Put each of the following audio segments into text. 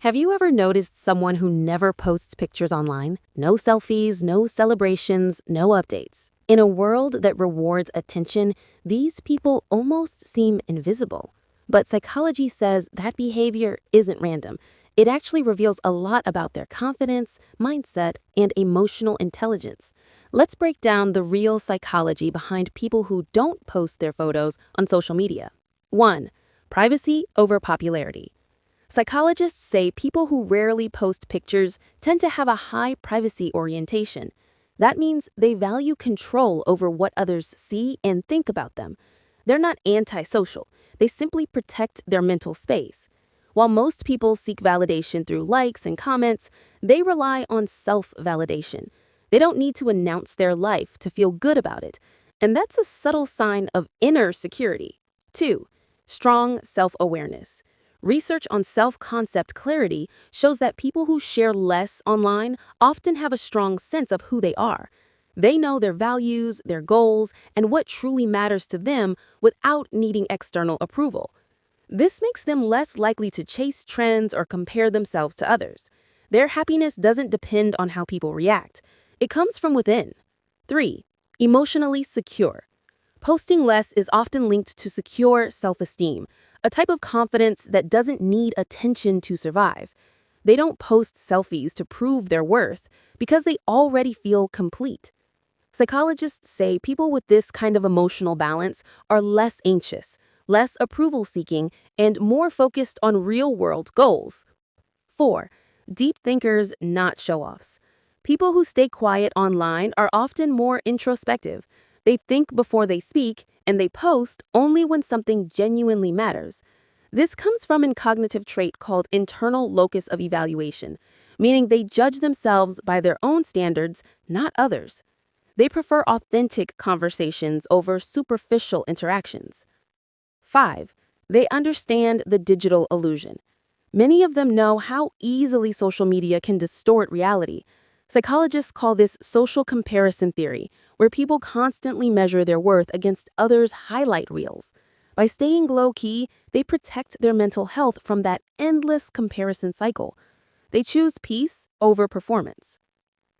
Have you ever noticed someone who never posts pictures online? No selfies, no celebrations, no updates. In a world that rewards attention, these people almost seem invisible. But psychology says that behavior isn't random. It actually reveals a lot about their confidence, mindset, and emotional intelligence. Let's break down the real psychology behind people who don't post their photos on social media. 1. Privacy over popularity. Psychologists say people who rarely post pictures tend to have a high privacy orientation. That means they value control over what others see and think about them. They're not antisocial, they simply protect their mental space. While most people seek validation through likes and comments, they rely on self-validation. They don't need to announce their life to feel good about it, and that's a subtle sign of inner security. 2. Strong self-awareness. Research on self-concept clarity shows that people who share less online often have a strong sense of who they are. They know their values, their goals, and what truly matters to them without needing external approval. This makes them less likely to chase trends or compare themselves to others. Their happiness doesn't depend on how people react. It comes from within. 3. Emotionally secure. Posting less is often linked to secure self-esteem, a type of confidence that doesn't need attention to survive. They don't post selfies to prove their worth because they already feel complete. Psychologists say people with this kind of emotional balance are less anxious, less approval-seeking, and more focused on real-world goals. 4. Deep thinkers, not show-offs. People who stay quiet online are often more introspective. They think before they speak, and they post only when something genuinely matters. This comes from a cognitive trait called internal locus of evaluation, meaning they judge themselves by their own standards, not others. They prefer authentic conversations over superficial interactions. 5. They understand the digital illusion. Many of them know how easily social media can distort reality. Psychologists call this social comparison theory, where people constantly measure their worth against others' highlight reels. By staying low-key, they protect their mental health from that endless comparison cycle. They choose peace over performance.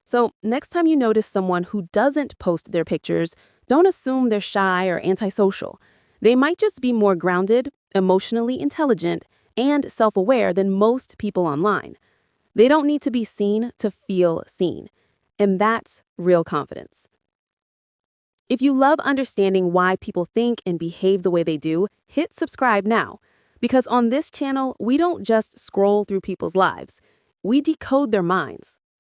So, next time you notice someone who doesn't post their pictures, don't assume they're shy or antisocial. They might just be more grounded, emotionally intelligent, and self-aware than most people online. They don't need to be seen to feel seen. And that's real confidence. If you love understanding why people think and behave the way they do, hit subscribe now. Because on this channel, we don't just scroll through people's lives. We decode their minds.